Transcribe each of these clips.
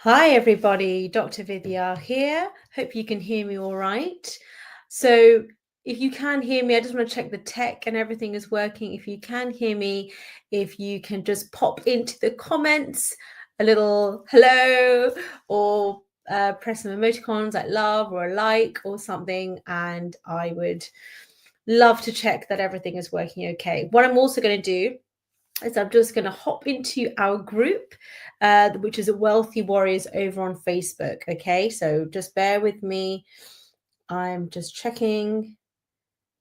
Hi, everybody. Dr. Vidya here. Hope you can hear me all right. So, if you can hear me, I just want to check the tech and everything is working. If you can hear me, if you can just pop into the comments a little hello or press some emoticons like love or a like or something, and I would love to check that everything is working okay. What I'm also going to do is I'm just going to hop into our group, which is a Wealthy Warriors over on Facebook. Okay, so just bear with me. I'm just checking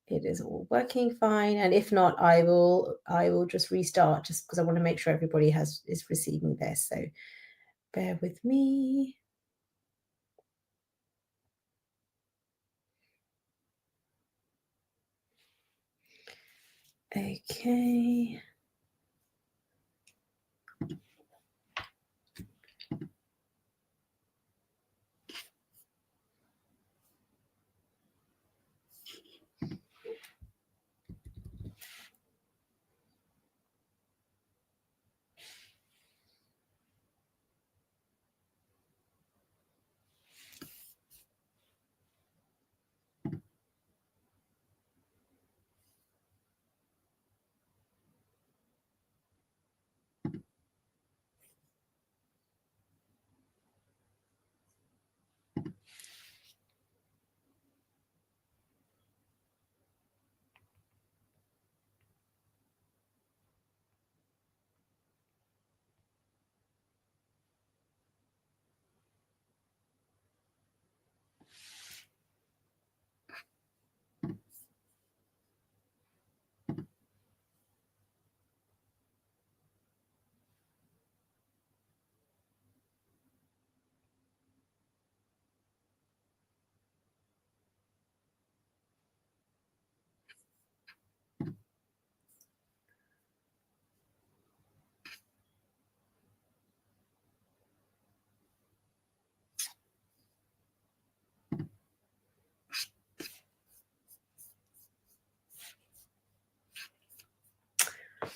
it is all working fine, and if not, I will just restart just because I want to make sure everybody is receiving this. So bear with me. Okay.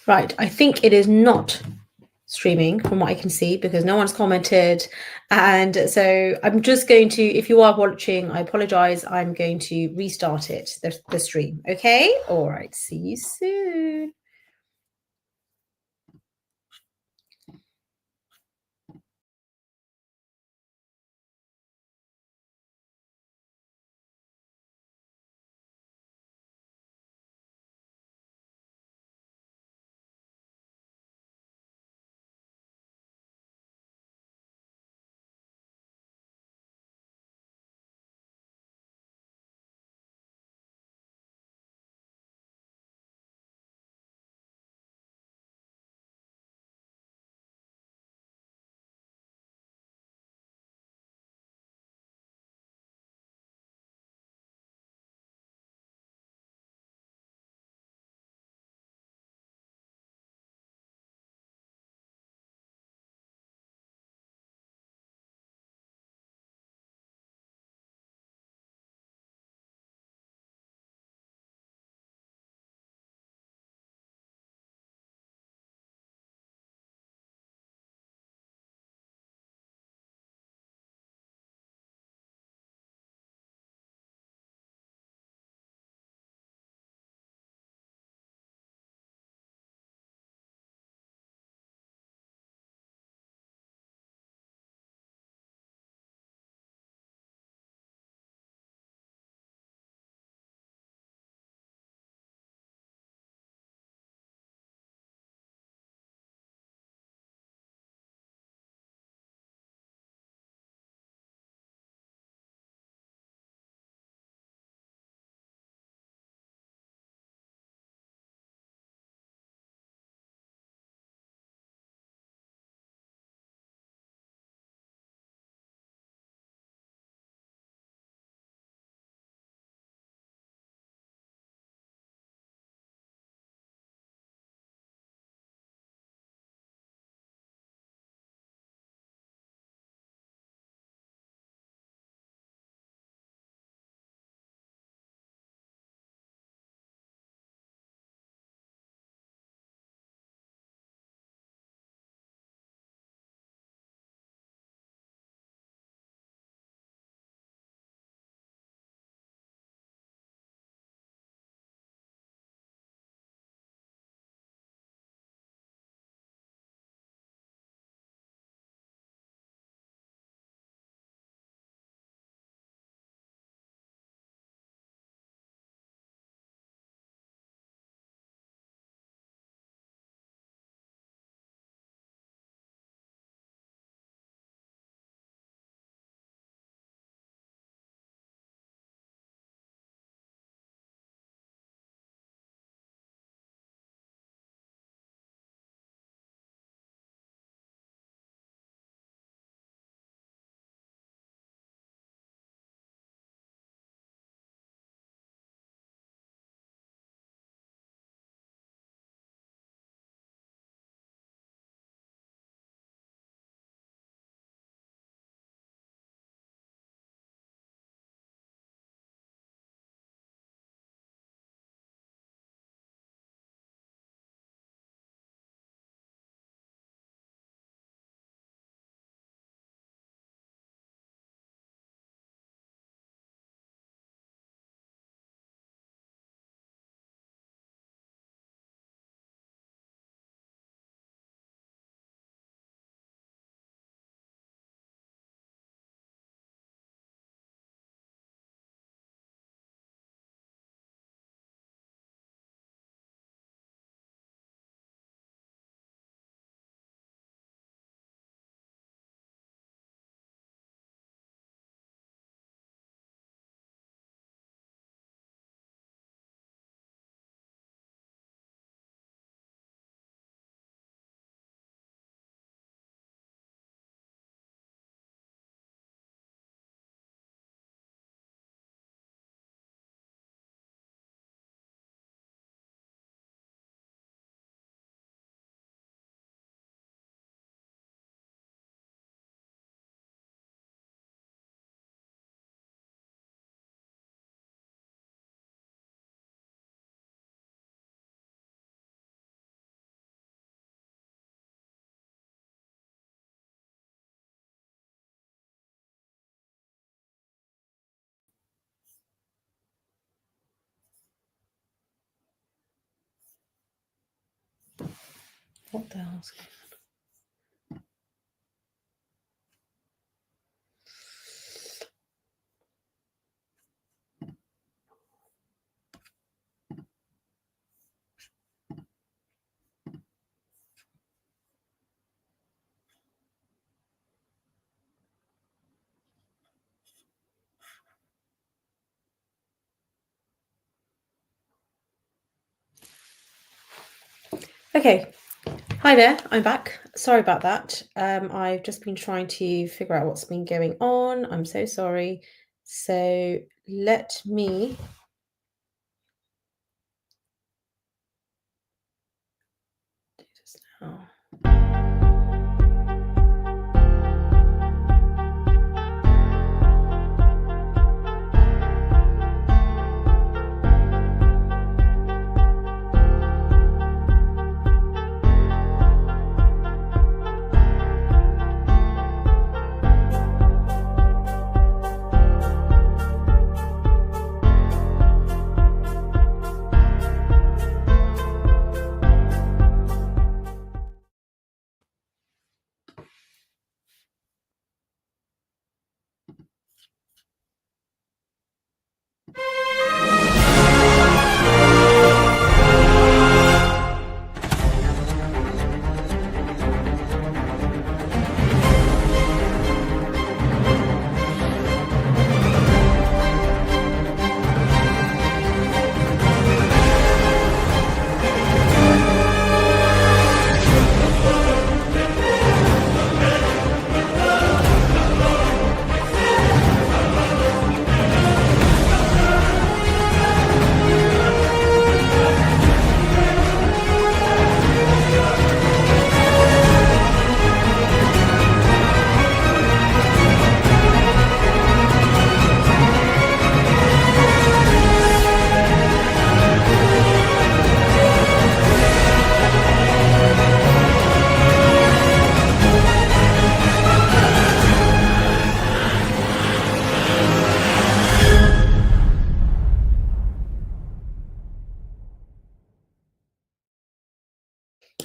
Right, I think it is not streaming from what I can see because no one's commented. And so I'm just going to, if you are watching, I apologize. I'm going to restart it, the stream. Okay. All right. See you soon. What the hell's going on? Okay. Hi there, I'm back. Sorry about that. I've just been trying to figure out what's been going on. I'm so sorry. So let me do this now.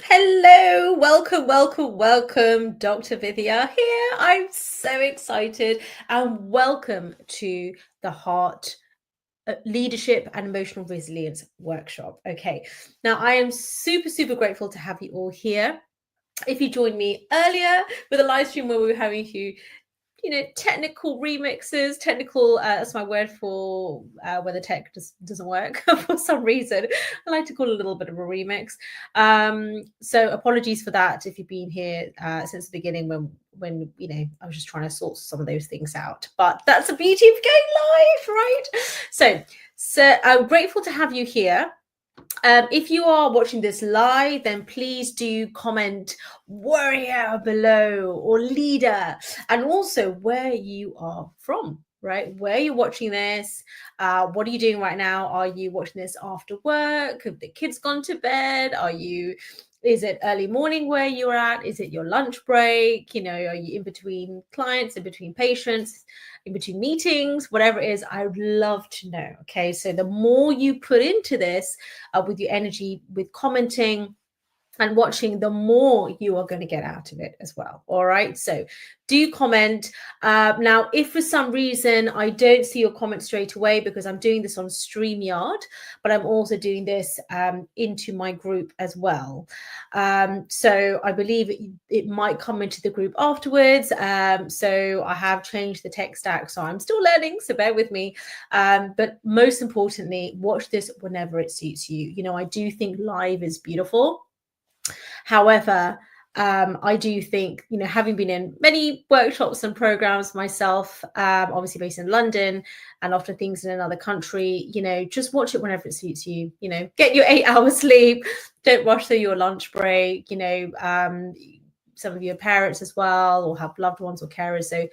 Hello, welcome. Dr. Vidya here. I'm so excited and welcome to the Heart Leadership and Emotional Resilience Workshop. Okay, now I am super grateful to have you all here. If you joined me earlier with a live stream where we were having technical remixes, that's my word for when the tech just doesn't work for some reason. I like to call it a little bit of a remix. So apologies for that if you've been here since the beginning when I was just trying to sort some of those things out. But that's the beauty of going live, right? So I'm grateful to have you here. If you are watching this live, then please do comment warrior below or leader, and also where you are from, right? Where you're watching this, what are you doing right now? Are you watching this after work? Have the kids gone to bed? Is it early morning where you're at? Is it your lunch break? Are you in between clients, in between patients, in between meetings, whatever it is? I would love to know. Okay, so the more you put into this with your energy, with commenting and watching, the more you are going to get out of it as well. All right, so do comment. Now, if for some reason I don't see your comment straight away, because I'm doing this on StreamYard, but I'm also doing this into my group as well. So I believe it might come into the group afterwards. So I have changed the tech stack, so I'm still learning, so bear with me. But most importantly, watch this whenever it suits you. I do think live is beautiful. However, I do think, having been in many workshops and programs myself, obviously based in London and often things in another country, just watch it whenever it suits you. Get your 8 hours sleep. Don't rush through your lunch break. Some of you are parents as well, or have loved ones or carers. So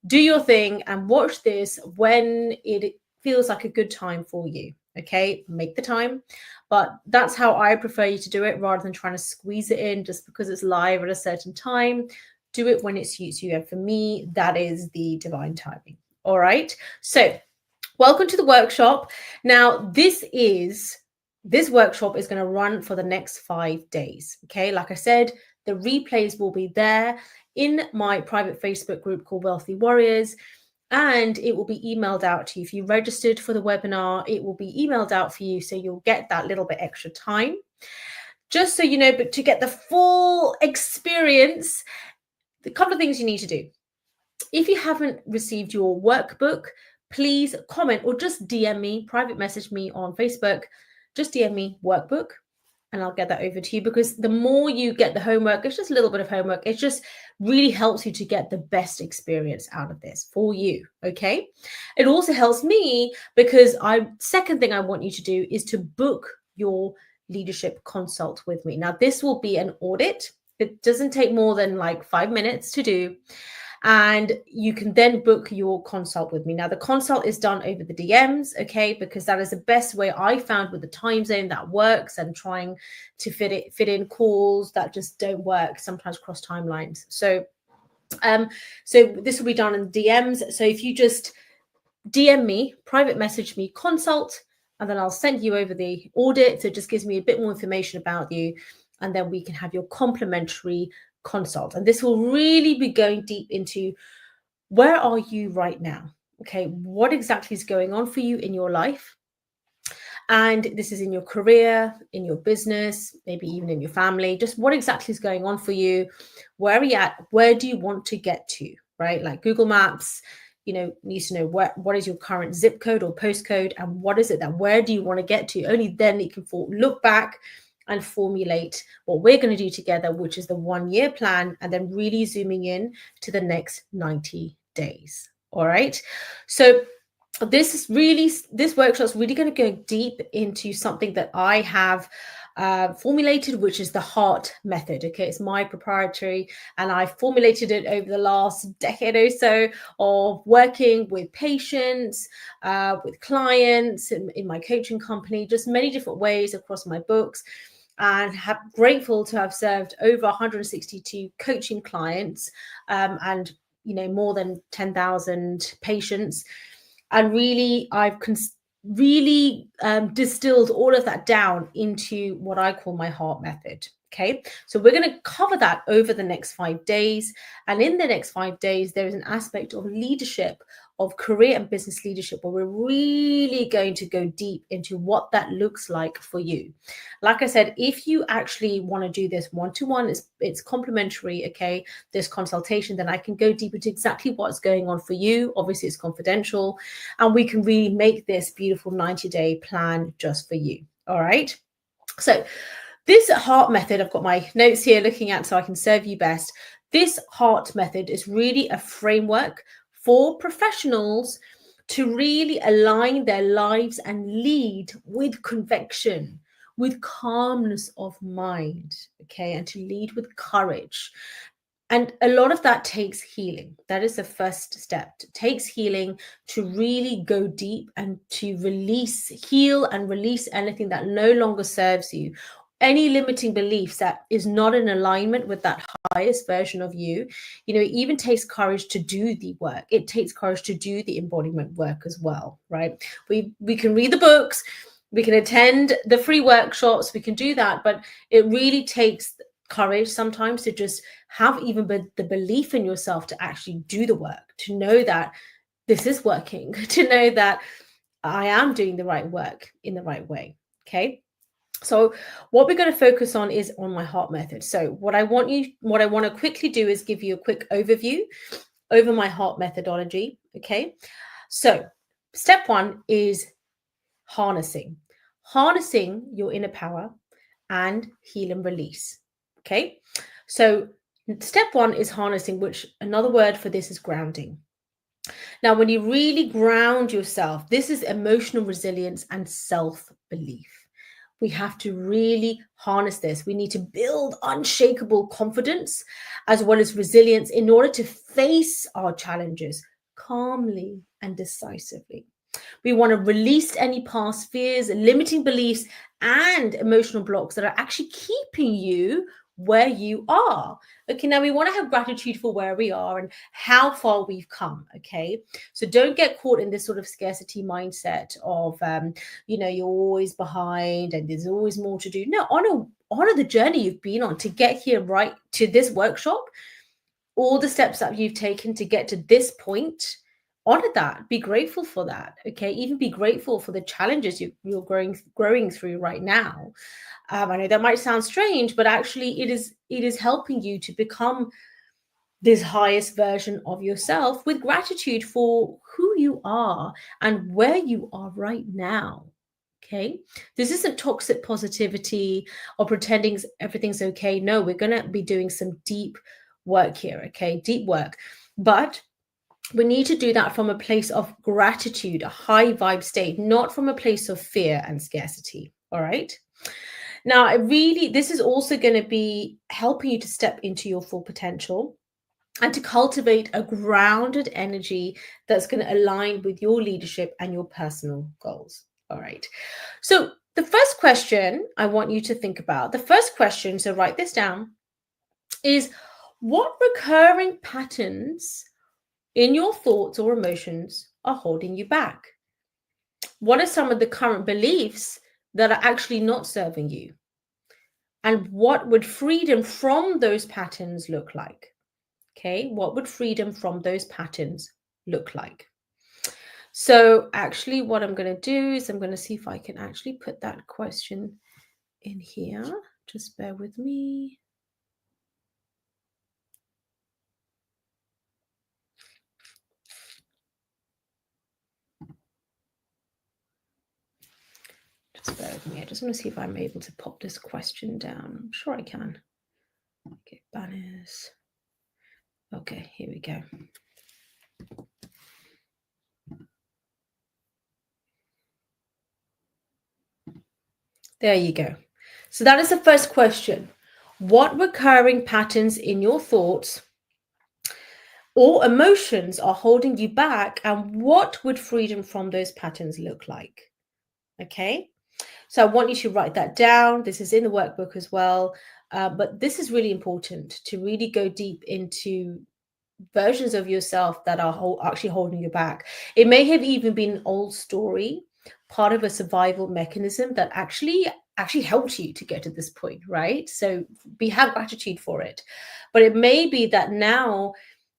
do your thing and watch this when it feels like a good time for you. Okay, make the time. But that's how I prefer you to do it, rather than trying to squeeze it in just because it's live at a certain time. Do it when it suits you. And for me, that is the divine timing. All right. So welcome to the workshop. Now, this is This workshop is going to run for the next 5 days. Okay, like I said, the replays will be there in my private Facebook group called Wealthy Warriors, and it will be emailed out to you. If you registered for the webinar, it will be emailed out for you, so you'll get that little bit extra time. Just so you know, but to get the full experience, a couple of things you need to do. If you haven't received your workbook, please comment or just DM me, private message me on Facebook. Just DM me workbook and I'll get that over to you, because the more you get the homework, it's just a little bit of homework. It just really helps you to get the best experience out of this for you. Okay. It also helps me because second thing I want you to do is to book your leadership consult with me. Now, this will be an audit. It doesn't take more than like 5 minutes to do. And you can then book your consult with me. Now, the consult is done over the DMs, okay, because that is the best way I found with the time zone that works, and trying to fit in calls that just don't work, sometimes cross timelines. So this will be done in DMs. So if you just DM me, private message me, consult, and then I'll send you over the audit. So it just gives me a bit more information about you, and then we can have your complimentary consult. And this will really be going deep into, where are you right now? Okay, what exactly is going on for you in your life? And this is in your career, in your business, maybe even in your family. Just what exactly is going on for you? Where are you at? Where do you want to get to? Right? Like Google Maps, needs to know what is your current zip code or postcode, and what is it where do you want to get to? Only then it can look back and formulate what we're going to do together, which is the 1-year plan, and then really zooming in to the next 90 days. All right. So this workshop is really going to go deep into something that I have formulated, which is the HEART method. Okay, it's my proprietary, and I formulated it over the last decade or so of working with patients, with clients in my coaching company, just many different ways across my books. And grateful to have served over 162 coaching clients, and more than 10,000 patients. And really, I've distilled all of that down into what I call my HEART method. Okay, so we're going to cover that over the next 5 days. And in the next 5 days, there is an aspect of leadership, of career and business leadership, where we're really going to go deep into what that looks like for you. Like I said, if you actually want to do this one-to-one, it's complimentary, okay, this consultation, then I can go deep into exactly what's going on for you. Obviously, it's confidential, and we can really make this beautiful 90-day plan just for you. All right. So this HEART method, I've got my notes here looking at so I can serve you best. This HEART method is really a framework for professionals to really align their lives and lead with conviction, with calmness of mind, okay, and to lead with courage. And a lot of that takes healing. That is the first step. It takes healing to really go deep and to heal and release anything that no longer serves you. Any limiting beliefs that is not in alignment with that highest version of you. It even takes courage to do the work. It takes courage to do the embodiment work as well, right? We can read the books, we can attend the free workshops, we can do that, but it really takes courage sometimes to just have even the belief in yourself to actually do the work, to know that this is working, to know that I am doing the right work in the right way. Okay. So what we're going to focus on is on my HEART method. So what I want to quickly do is give you a quick overview over my HEART methodology. Okay. So step 1 is harnessing your inner power and heal and release. Okay. So step 1 is harnessing, which another word for this is grounding. Now, when you really ground yourself, this is emotional resilience and self-belief. We have to really harness this. We need to build unshakable confidence as well as resilience in order to face our challenges calmly and decisively. We want to release any past fears, limiting beliefs, and emotional blocks that are actually keeping you where you are. Okay, now we want to have gratitude for where we are and how far we've come. Okay, so don't get caught in this sort of scarcity mindset of, you're always behind and there's always more to do. No, honor the journey you've been on to get here, right to this workshop, all the steps that you've taken to get to this point. Honor that, be grateful for that. Okay, even be grateful for the challenges you're growing through right now. I know that might sound strange, but actually it is helping you to become this highest version of yourself with gratitude for who you are and where you are right now. Okay, this isn't toxic positivity or pretending everything's okay. No, we're going to be doing some deep work here. Okay, deep work, but we need to do that from a place of gratitude, a high vibe state, not from a place of fear and scarcity. All right. Now, this is also going to be helping you to step into your full potential and to cultivate a grounded energy that's going to align with your leadership and your personal goals. All right. So the first question I want you to think about, so write this down, is what recurring patterns in your thoughts or emotions are holding you back? What are some of the current beliefs that are actually not serving you? And what would freedom from those patterns look like? Okay, what would freedom from those patterns look like? So actually what I'm going to do is I'm going to see if I can actually put that question in here. Just bear with me. Just bear with me. I just want to see if I'm able to pop this question down. I'm sure I can. Okay, banners. Okay, here we go. There you go. So that is the first question. What recurring patterns in your thoughts or emotions are holding you back, and what would freedom from those patterns look like? Okay, so I want you to write that down. This is in the workbook as well, but this is really important to really go deep into versions of yourself that are actually holding you back. It may have even been an old story, part of a survival mechanism that actually helped you to get to this point, right? So have gratitude for it. But it may be that now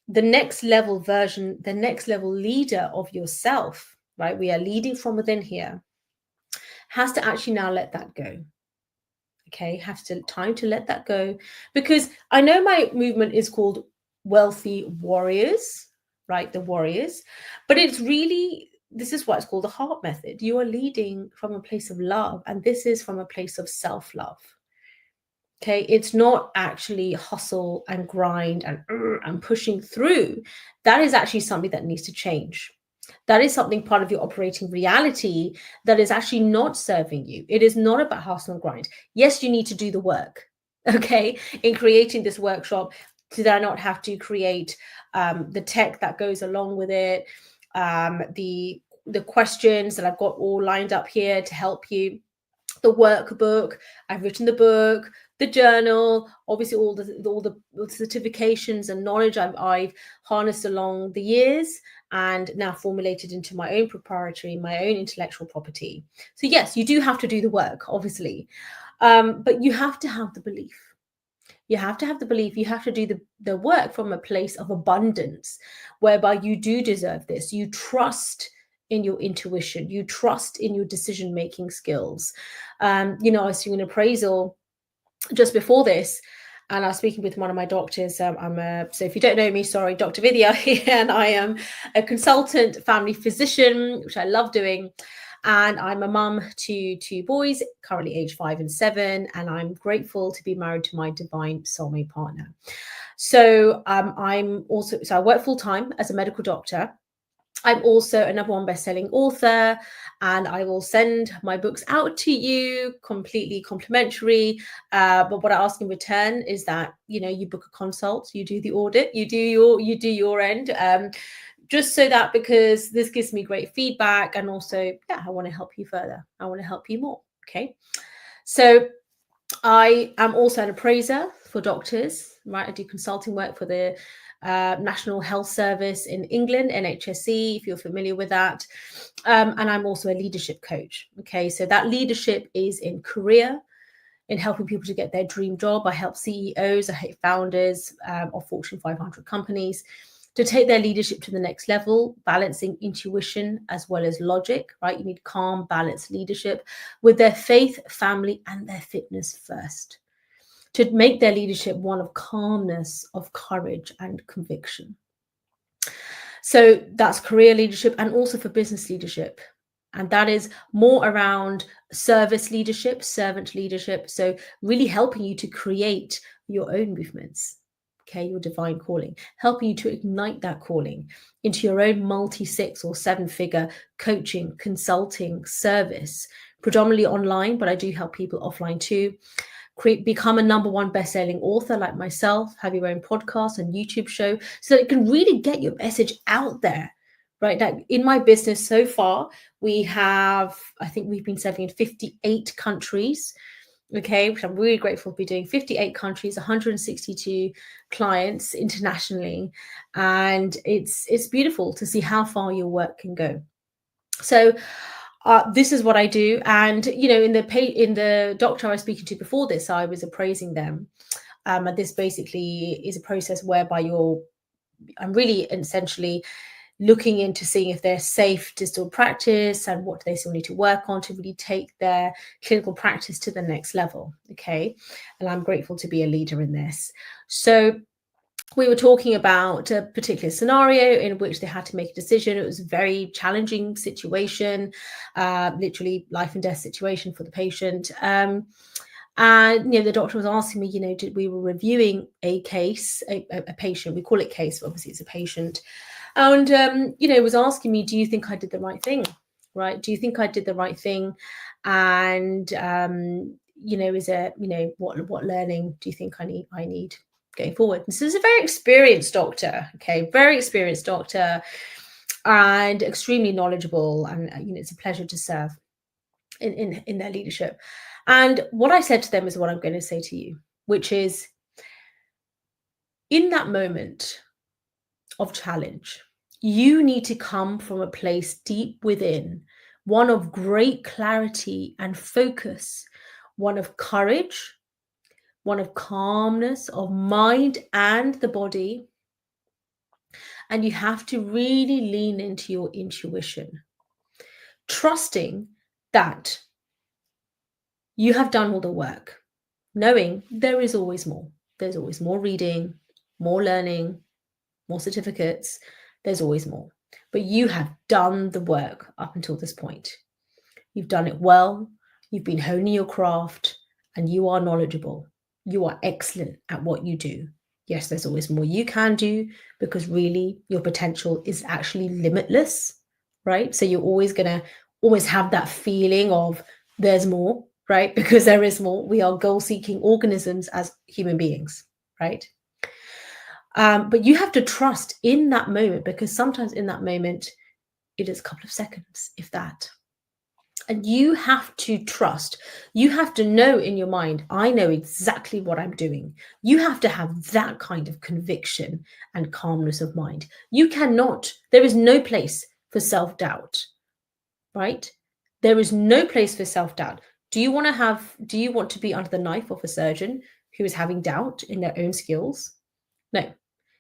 the next level version, the next level leader of yourself, right? We are leading from within here, has to actually now let that go. Okay, time to let that go, because I know my movement is called Wealthy Warriors, right? The warriors, but this is why it's called the heart method. You are leading from a place of love, and this is from a place of self-love. Okay, it's not actually hustle and grind and pushing through. That is actually something that needs to change. That is something part of your operating reality that is actually not serving you. It is not about hustle and grind. Yes, you need to do the work, okay, in creating this workshop. Did I not have to create the tech that goes along with it, the questions that I've got all lined up here to help you, the workbook, I've written the book, the journal, obviously all the certifications and knowledge I've harnessed along the years and now formulated into my own proprietary, my own intellectual property. So yes, you do have to do the work, obviously, but you have to have the belief. You have to have the belief. You have to do the work from a place of abundance, whereby you do deserve this. You trust in your intuition. You trust in your decision-making skills. I was doing an appraisal just before this, and I was speaking with one of my doctors. So if you don't know me, sorry, Dr. Vidya here, and I am a consultant family physician, which I love doing. And I'm a mum to two boys, currently aged 5 and 7, and I'm grateful to be married to my divine soulmate partner. So I work full time as a medical doctor. I'm also a #1 best-selling author, and I will send my books out to you completely complimentary. But what I ask in return is that you book a consult, you do the audit, you do your end, just so that, because this gives me great feedback, and also, I want to help you further. I want to help you more. Okay, so I am also an appraiser for doctors, right? I do consulting work for the National Health Service in England, NHSE, if you're familiar with that. And I'm also a leadership coach. Okay, so that leadership is in career, in helping people to get their dream job. I help CEOs, I help founders of Fortune 500 companies to take their leadership to the next level, balancing intuition as well as logic, right? You need calm, balanced leadership with their faith, family, and their fitness first, to make their leadership one of calmness, of courage, and conviction. So that's career leadership, and also for business leadership. And that is more around service leadership, servant leadership. So really helping you to create your own movements, okay, your divine calling, helping you to ignite that calling into your own multi-6 or 7-figure coaching, consulting, service, predominantly online, but I do help people offline too. Become a #1 best-selling author like myself, have your own podcast and YouTube show, so that it can really get your message out there, right? Now, in my business so far, I think we've been serving in 58 countries, okay, which I'm really grateful to be doing. 58 countries, 162 clients internationally, and it's beautiful to see how far your work can go. So this is what I do. And, in the doctor I was speaking to before this, I was appraising them. And this basically is a process whereby I'm really essentially looking into seeing if they're safe to still practice and what they still need to work on to really take their clinical practice to the next level. Okay. And I'm grateful to be a leader in this. So we were talking about a particular scenario in which they had to make a decision. It was a very challenging situation, literally life and death situation for the patient. And the doctor was asking me, we were reviewing a case, a patient. We call it case, but obviously it's a patient. And was asking me, do you think I did the right thing? Right? Do you think I did the right thing? And is there, what learning do you think I need going forward? This is a very experienced doctor, okay, very experienced doctor, and extremely knowledgeable, and it's a pleasure to serve in their leadership. And what I said to them is what I'm going to say to you, which is, in that moment of challenge, you need to come from a place deep within, one of great clarity and focus, one of courage, one of calmness of mind and the body. And you have to really lean into your intuition, trusting that you have done all the work, knowing there is always more. There's always more reading, more learning, more certificates. There's always more. But you have done the work up until this point. You've done it well. You've been honing your craft, and you are knowledgeable. You are excellent at what you do. Yes, there's always more you can do, because really your potential is actually limitless, right? So you're always going to always have that feeling of there's more, right? Because there is more. We are goal-seeking organisms as human beings, right? But you have to trust in that moment, because sometimes in that moment, it is a couple of seconds, if that. And you have to trust. You have to know in your mind, I know exactly what I'm doing. You have to have that kind of conviction and calmness of mind. You cannot, there is no place for self-doubt, right? There is no place for self-doubt. Do you want to be under the knife of a surgeon who is having doubt in their own skills? No.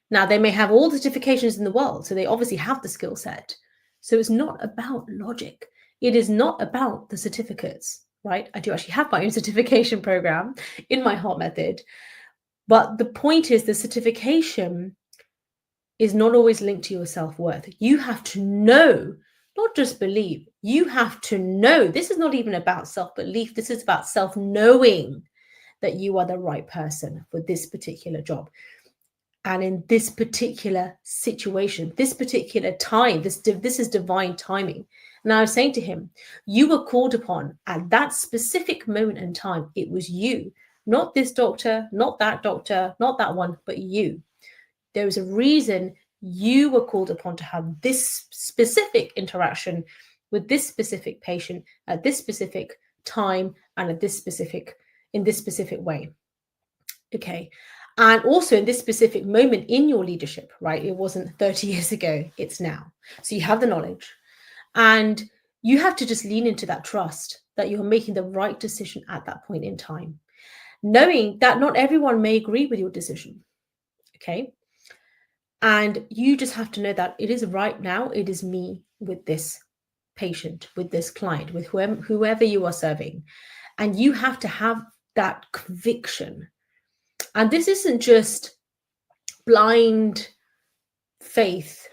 Now, they may have all the certifications in the world, so they obviously have the skill set. So it's not about logic. It is not about the certificates, right? I do actually have my own certification program in my heart method. But the point is, the certification is not always linked to your self-worth. You have to know, not just believe. You have to know. This is not even about self-belief. This is about self-knowing that you are the right person for this particular job. And in this particular situation, this particular time, this is divine timing. And I was saying to him, you were called upon at that specific moment in time. It was you, not this doctor, not that one, but you. There was a reason you were called upon to have this specific interaction with this specific patient at this specific time and in this specific way. Okay. And also in this specific moment in your leadership, right? It wasn't 30 years ago, it's now. So you have the knowledge and you have to just lean into that trust that you're making the right decision at that point in time, knowing that not everyone may agree with your decision. Okay. And you just have to know that it is right now, it is me with this patient, with this client, with whoever you are serving. And you have to have that conviction. And this isn't just blind faith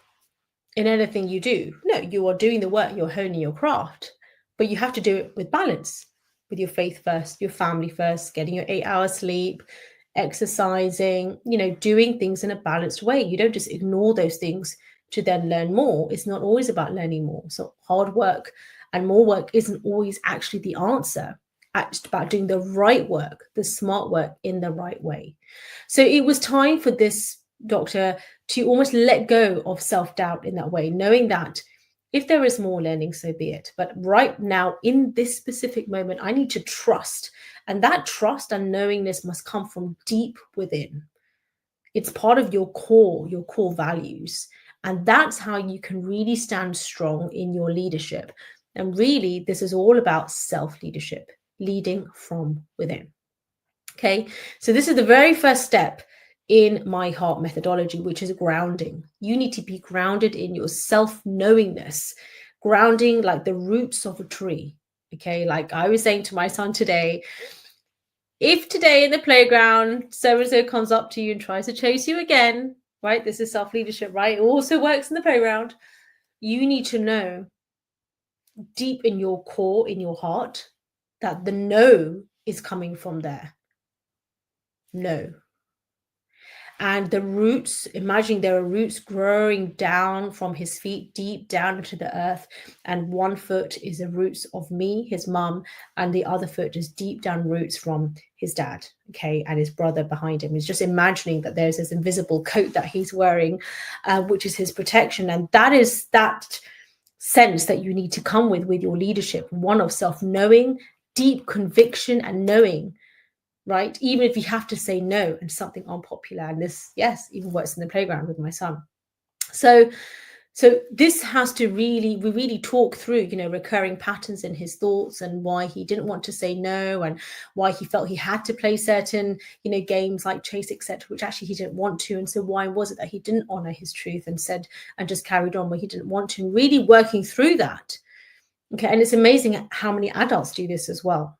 in anything you do. No, you are doing the work, you're honing your craft, but you have to do it with balance, with your faith first, your family first, getting your 8 hours sleep, exercising, doing things in a balanced way. You don't just ignore those things to then learn more. It's not always about learning more. So hard work and more work isn't always actually the answer. It's about doing the right work, the smart work in the right way. So it was time for this doctor to almost let go of self-doubt in that way, knowing that if there is more learning, so be it. But right now, in this specific moment, I need to trust. And that trust and knowingness must come from deep within. It's part of your core values. And that's how you can really stand strong in your leadership. And really, this is all about self-leadership, leading from within. Okay, so this is the very first step in my heart methodology, which is grounding. You need to be grounded in your self-knowingness, grounding like the roots of a tree. Okay, like I was saying to my son today, if today in the playground, so-and-so comes up to you and tries to chase you again, right? This is self-leadership, right? It also works in the playground. You need to know deep in your core, in your heart, that the no is coming from there. No. And the roots, imagine there are roots growing down from his feet, deep down into the earth. And one foot is the roots of me, his mum, and the other foot is deep down roots from his dad, okay, and his brother behind him. He's just imagining that there's this invisible coat that he's wearing, which is his protection. And that is that sense that you need to come with your leadership, one of self-knowing, deep conviction and knowing, right? Even if you have to say no and something unpopular. And this, yes, even works in the playground with my son. So this has to we really talk through, recurring patterns in his thoughts and why he didn't want to say no and why he felt he had to play certain, games like chase, etc., which actually he didn't want to. And so why was it that he didn't honor his truth and said, and just carried on where he didn't want to, and really working through that. Okay. And it's amazing how many adults do this as well.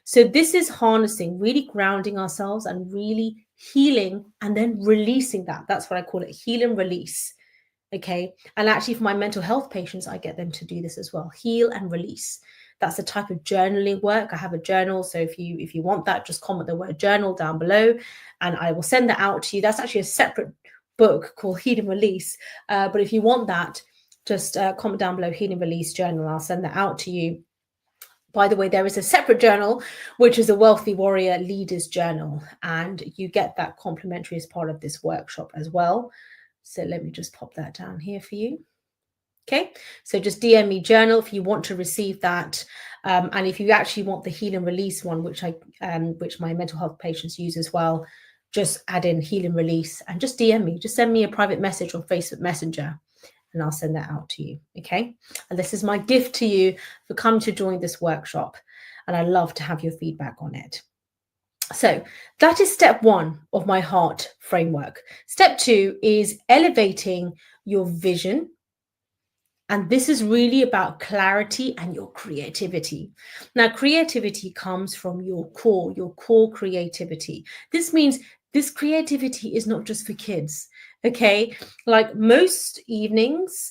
So this is harnessing, really grounding ourselves and really healing and then releasing that. That's what I call it, heal and release. Okay. And actually for my mental health patients, I get them to do this as well. Heal and release. That's the type of journaling work. I have a journal. So if you want that, just comment the word journal down below and I will send that out to you. That's actually a separate book called Heal and Release. But if you want that, just comment down below, Heal and Release journal. I'll send that out to you. By the way, there is a separate journal, which is a Wealthy Warrior Leaders Journal, and you get that complimentary as part of this workshop as well. So let me just pop that down here for you. Okay, so just DM me journal if you want to receive that. And if you actually want the heal and release one, which my mental health patients use as well, just add in heal and release and just DM me. Just send me a private message on Facebook Messenger and I'll send that out to you. Okay. And this is my gift to you for coming to join this workshop. And I love to have your feedback on it. So that is step one of my heart framework. Step two is elevating your vision. And this is really about clarity and your creativity. Now, creativity comes from your core creativity. This means this creativity is not just for kids. Okay, like most evenings,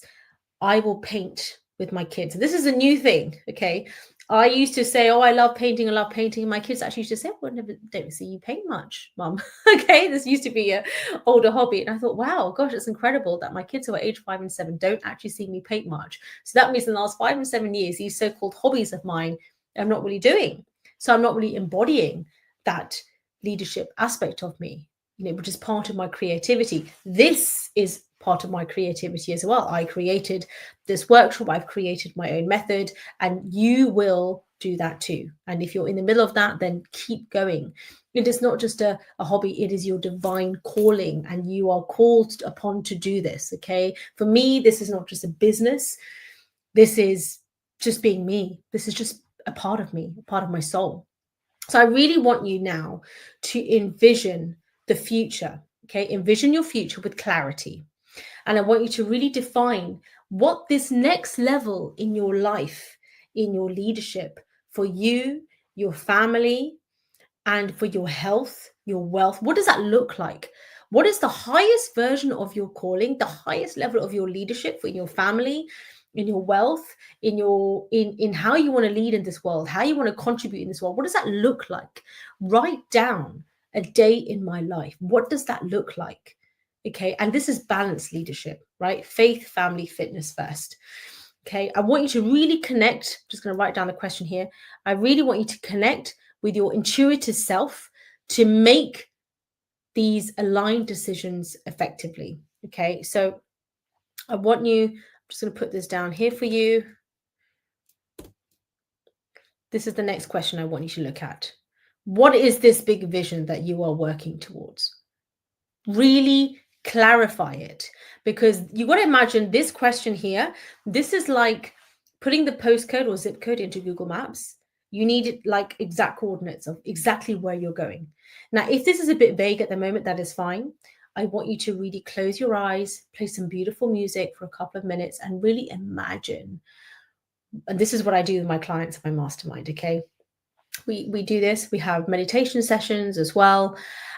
I will paint with my kids. This is a new thing. Okay, I used to say, "Oh, I love painting. I love painting." And my kids actually used to say, "Well, I never don't see you paint much, Mum." Okay, this used to be an older hobby, and I thought, "Wow, gosh, it's incredible that my kids who are age 5 and 7 don't actually see me paint much." So that means in the last 5 and 7 years, these so-called hobbies of mine, I'm not really doing. So I'm not really embodying that leadership aspect of me, which is part of my creativity. This is part of my creativity as well. I created this workshop, I've created my own method, and you will do that too. And if you're in the middle of that, then keep going. It is not just a hobby, it is your divine calling, and you are called upon to do this. Okay. For me, this is not just a business. This is just being me. This is just a part of me, a part of my soul. So I really want you now to envision the future. Okay. Envision your future with clarity. And I want you to really define what this next level in your life, in your leadership, for you, your family, and for your health, your wealth, what does that look like? What is the highest version of your calling, the highest level of your leadership for your family, in your wealth, in how you want to lead in this world, how you want to contribute in this world? What does that look like? Write down a day in my life. What does that look like? Okay. And this is balanced leadership, right? Faith, family, fitness first. Okay. I want you to really connect. Just going to write down the question here. I really want you to connect with your intuitive self to make these aligned decisions effectively. Okay. So I want you, I'm just going to put this down here for you. This is the next question I want you to look at. What is this big vision that you are working towards? Really clarify it, because you got to imagine this question here. This is like putting the postcode or zip code into Google Maps. You need like exact coordinates of exactly where you're going. Now, if this is a bit vague at the moment, that is fine. I want you to really close your eyes, play some beautiful music for a couple of minutes, and really imagine. And this is what I do with my clients in my mastermind. Okay. We do this. We have meditation sessions as well.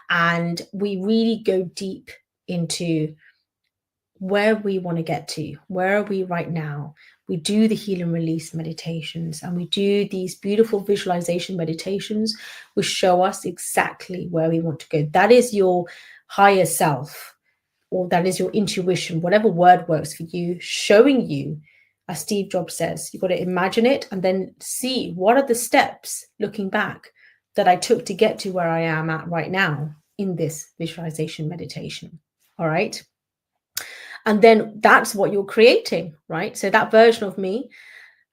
And we really go deep into where we want to get to. Where are we right now? We do the heal and release meditations, and we do these beautiful visualization meditations, which show us exactly where we want to go. That is your higher self, or that is your intuition, whatever word works for you, showing you, as Steve Jobs says, you've got to imagine it and then see what are the steps looking back that I took to get to where I am at right now in this visualization meditation. All right. And then that's what you're creating, right? So that version of me,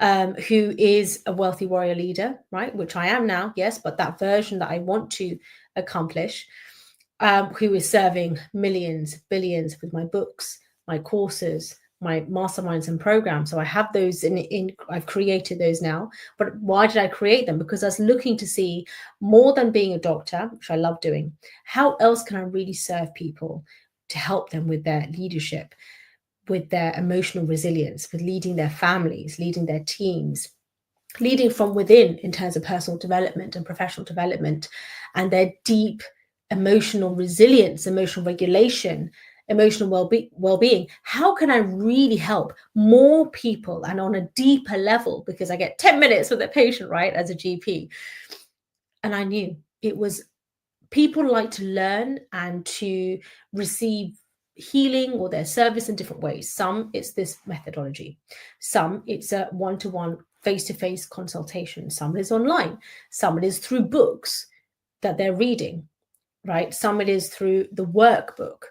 who is a wealthy warrior leader, right? Which I am now, yes, but that version that I want to accomplish, who is serving millions, billions with my books, my courses, my masterminds and programs. So I have those I've created those now. But why did I create them? Because I was looking to see, more than being a doctor, which I love doing, how else can I really serve people to help them with their leadership, with their emotional resilience, with leading their families, leading their teams, leading from within in terms of personal development and professional development, and their deep emotional resilience, emotional regulation, emotional well-being. How can I really help more people and on a deeper level? Because I get 10 minutes with a patient, right, as a GP. And I knew it was, people like to learn and to receive healing or their service in different ways. Some it's this methodology, some it's a one-to-one face-to-face consultation, some is online, some it is through books that they're reading, right? Some it is through the workbook,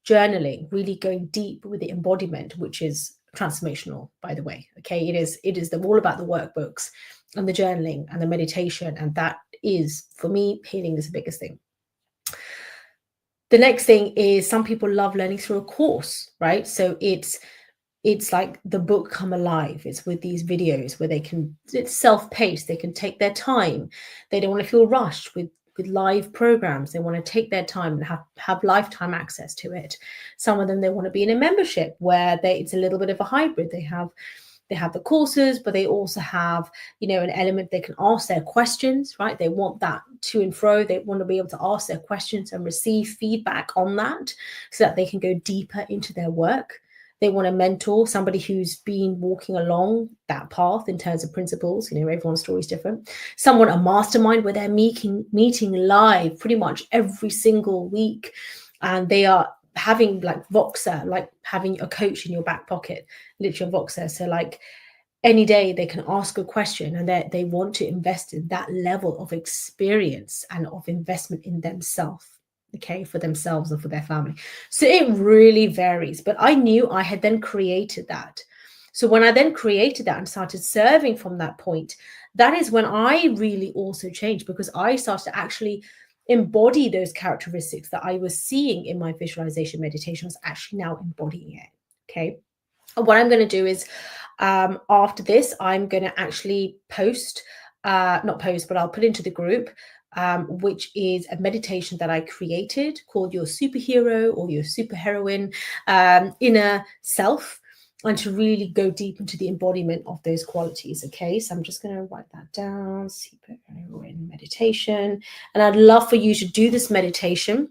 journaling, really going deep with the embodiment, which is transformational, by the way. Okay, it is all about the workbooks and the journaling and the meditation, and that is, for me, healing is the biggest thing. The next thing is, some people love learning through a course, right? So it's like the book come alive. It's with these videos where it's self-paced, they can take their time. They don't want to feel rushed with live programs. They want to take their time and have lifetime access to it. Some of them, they want to be in a membership where it's a little bit of a hybrid. They have the courses, but they also have, an element they can ask their questions, right? They want that to and fro. They want to be able to ask their questions and receive feedback on that so that they can go deeper into their work. They want a mentor, somebody who's been walking along that path in terms of principles. Everyone's story is different. Some want a mastermind where they're meeting live pretty much every single week. And they are having like Voxer, like having a coach in your back pocket, literally Voxer. So like any day they can ask a question, and they want to invest in that level of experience and of investment in themselves. Okay, for themselves or for their family. So it really varies, but I knew I had then created that. So when I then created that and started serving from that point, that is when I really also changed, because I started to actually embody those characteristics that I was seeing in my visualization meditation. I was actually now embodying it. Okay. What I'm going to do is, after this, I'm going to actually post, not post, but I'll put into the group, which is a meditation that I created called Your Superhero or Your Superheroine Inner Self, and to really go deep into the embodiment of those qualities. Okay, so I'm just going to write that down, superheroine meditation. And I'd love for you to do this meditation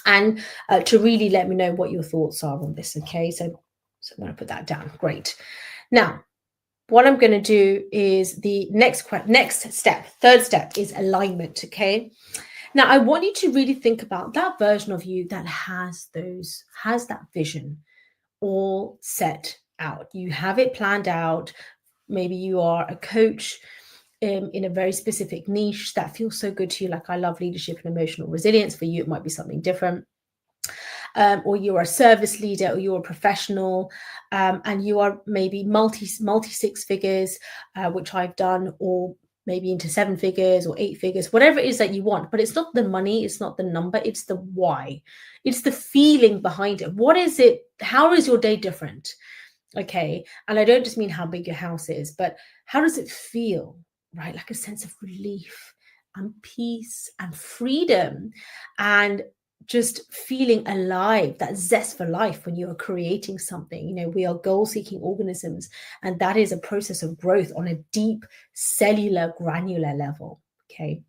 and to really let me know what your thoughts are on this. Okay, so I'm going to put that down. Great. Now, what I'm going to do is the next step, third step, is alignment. Okay. Now, I want you to really think about that version of you that has that vision all set out. You have it planned out. Maybe you are a coach in a very specific niche that feels so good to you. Like, I love leadership and emotional resilience. For you, it might be something different. Or you're a service leader, or you're a professional, and you are maybe multi six figures, which I've done, or maybe into 7 figures or 8 figures, whatever it is that you want. But it's not the money, it's not the number, it's the why. It's the feeling behind it. What is it? How is your day different? Okay. And I don't just mean how big your house is, but how does it feel, right? Like a sense of relief and peace and freedom, and just feeling alive, that zest for life when you are creating something. You know, we are goal-seeking organisms, and that is a process of growth on a deep cellular granular level. Okay.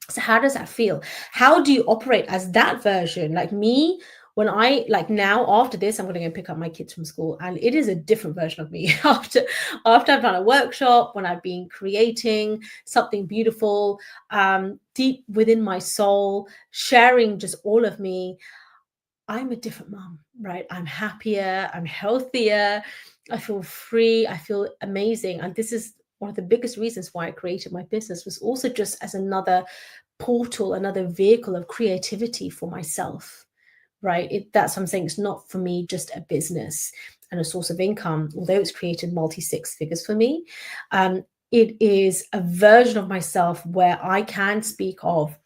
So how does that feel? How do you operate as that version? Like me, when I, like now, after this, I'm going to go pick up my kids from school, and it is a different version of me after I've done a workshop, when I've been creating something beautiful, deep within my soul, sharing just all of me. I'm a different mom, right? I'm happier, I'm healthier, I feel free, I feel amazing. And this is one of the biggest reasons why I created my business, was also just as another portal, another vehicle of creativity for myself, right? That's what I'm saying. It's not for me just a business and a source of income, although it's created multi 6 figures for me. It is a version of myself where I can speak of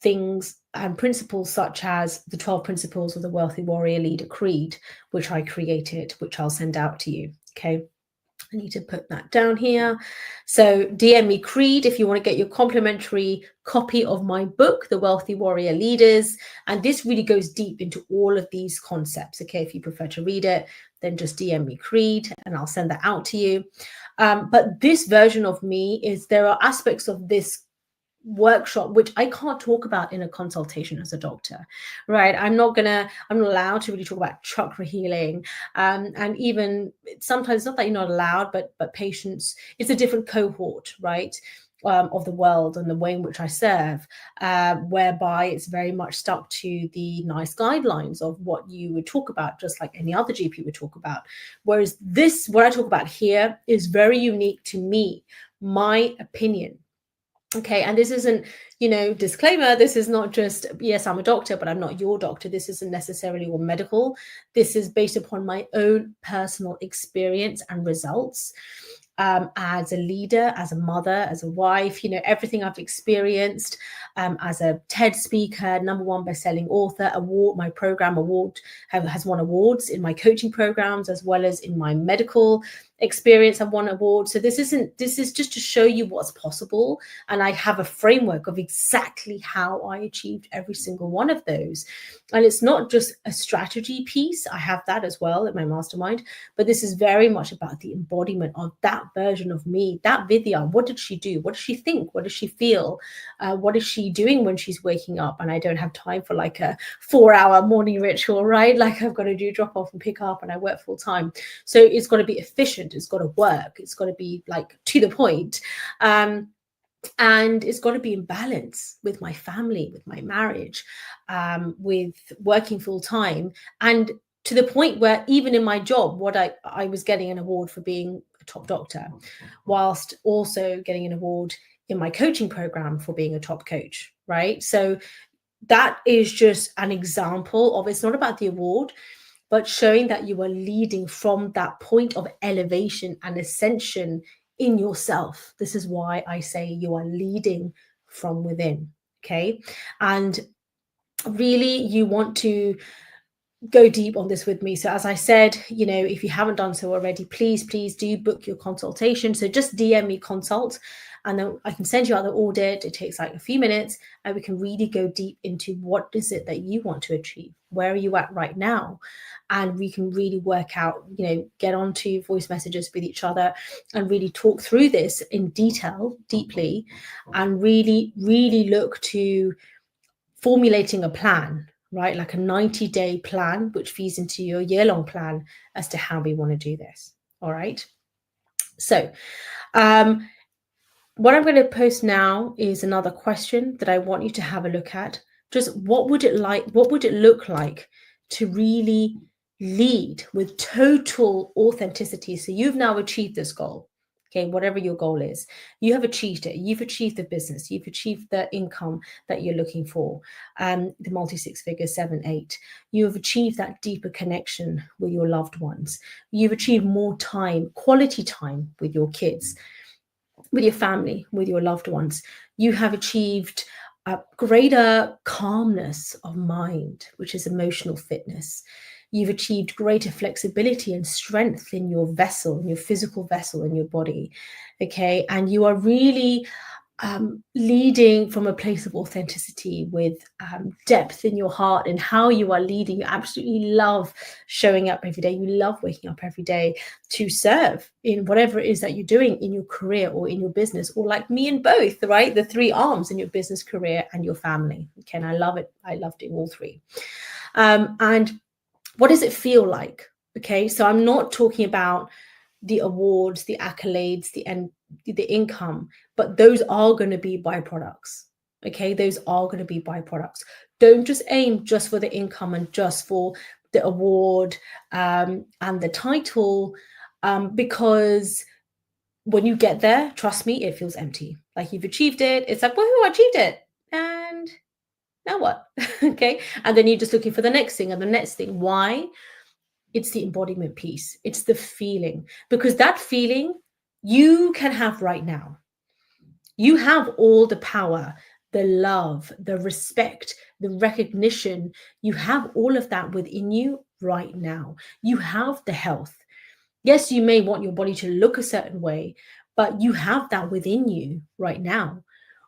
things and principles such as the 12 principles of the Wealthy Warrior Leader Creed, which I created, which I'll send out to you. Okay. I need to put that down here. So DM me Creed if you want to get your complimentary copy of my book, The Wealthy Warrior Leaders. And this really goes deep into all of these concepts. Okay, if you prefer to read it, then just DM me Creed and I'll send that out to you. But this version of me is, there are aspects of this workshop which I can't talk about in a consultation as a doctor, right? I'm not allowed to really talk about chakra healing, and even sometimes, not that you're not allowed, but patients, it's a different cohort, right, of the world and the way in which I serve, whereby it's very much stuck to the nice guidelines of what you would talk about, just like any other GP would talk about. Whereas this, what I talk about here, is very unique to me, my opinion. Okay, and this isn't, disclaimer, this is not just, yes, I'm a doctor, but I'm not your doctor. This isn't necessarily all medical. This is based upon my own personal experience and results, as a leader, as a mother, as a wife, everything I've experienced, as a TED speaker, #1 best-selling author, my program has won awards in my coaching programs, as well as in my medical experience. I've won awards. So this is just to show you what's possible. And I have a framework of exactly how I achieved every single one of those. And it's not just a strategy piece. I have that as well in my mastermind, but this is very much about the embodiment of that version of me, that Vidya. What did she do? What does she think? What does she feel? What is she doing when she's waking up? And I don't have time for like a 4-hour morning ritual, right? Like, I've got to do drop off and pick up, and I work full time. So it's got to be efficient. It's got to work. It's got to be like to the point. And it's got to be in balance with my family, with my marriage, with working full time. And to the point where even in my job, I was getting an award for being a top doctor, whilst also getting an award in my coaching program for being a top coach, right? So that is just an example of, it's not about the award, but showing that you are leading from that point of elevation and ascension in yourself. This is why I say you are leading from within. Okay. And really, you want to go deep on this with me. So as I said, if you haven't done so already, please do book your consultation. So just DM me consult, and then I can send you out the audit. It takes like a few minutes, and we can really go deep into what is it that you want to achieve. Where are you at right now? And we can really work out, get onto voice messages with each other and really talk through this in detail, deeply, and really, really look to formulating a plan, right? Like a 90-day plan, which feeds into your year-long plan as to how we want to do this. All right. So what I'm going to post now is another question that I want you to have a look at. Just what would it look like to really lead with total authenticity? So you've now achieved this goal. Okay, whatever your goal is, you have achieved it. You've achieved the business. You've achieved the income that you're looking for, the multi-six figures, 7, 8. You have achieved that deeper connection with your loved ones. You've achieved more time, quality time with your kids, with your family, with your loved ones. You have achieved a greater calmness of mind, which is emotional fitness. You've achieved greater flexibility and strength in your vessel, in your physical vessel, in your body. Okay. And you are really leading from a place of authenticity, with depth in your heart and how you are leading. You absolutely love showing up every day. You love waking up every day to serve in whatever it is that you're doing in your career or in your business, or like me in both, right? The 3 arms in your business, career, and your family. Okay. And I love it. I love doing all 3. And what does it feel like? Okay. So I'm not talking about the awards, the accolades, the income, but those are going to be byproducts. Okay, those are going to be byproducts. Don't just aim just for the income and just for the award and the title, because when you get there, trust me, it feels empty. Like you've achieved it. It's like, woohoo, I achieved it. And now what? Okay, and then you're just looking for the next thing and the next thing. Why? It's the embodiment piece. It's the feeling, because that feeling you can have right now. You have all the power, the love, the respect, the recognition. You have all of that within you right now. You have the health. Yes, you may want your body to look a certain way, but you have that within you right now.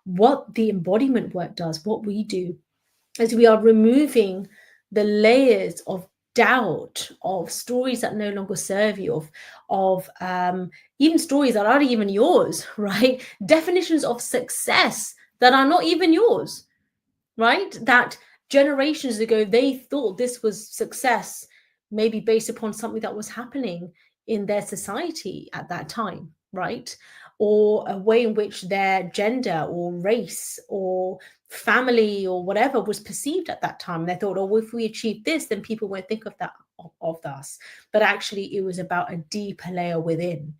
What the embodiment work does, what we do, is we are removing the layers of doubt, of stories that no longer serve you, of even stories that aren't even yours, right? Definitions of success that are not even yours, right? That generations ago, they thought this was success, maybe based upon something that was happening in their society at that time, right? Or a way in which their gender or race or family or whatever was perceived at that time. They thought, oh, if we achieve this, then people won't think of that of us. But actually, it was about a deeper layer within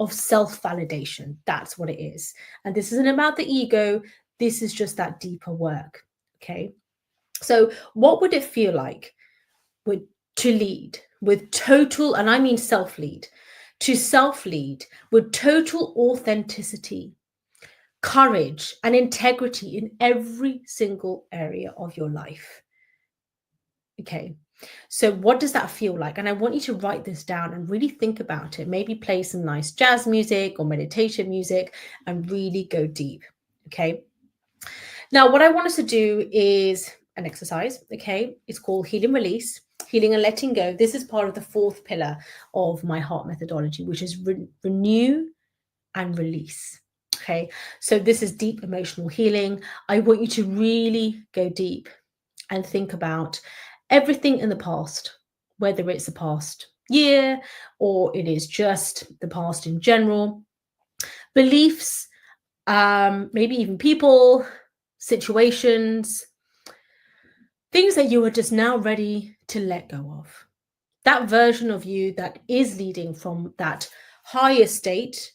of self-validation. That's what it is. And this isn't about the ego. This is just that deeper work. Okay. So what would it feel like to lead with total, and I mean self-lead, to self-lead with total authenticity, courage, and integrity in every single area of your life? Okay. So what does that feel like? And I want you to write this down and really think about it. Maybe play some nice jazz music or meditation music and really go deep. Okay. Now, what I want us to do is an exercise. Okay. It's called Heal and Release, Healing and Letting Go. This is part of the 4th pillar of my heart methodology, which is renew and release. Okay. So this is deep emotional healing. I want you to really go deep and think about everything in the past, whether it's the past year or it is just the past in general, beliefs, maybe even people, situations, things that you are just now ready to let go of. That version of you that is leading from that higher state,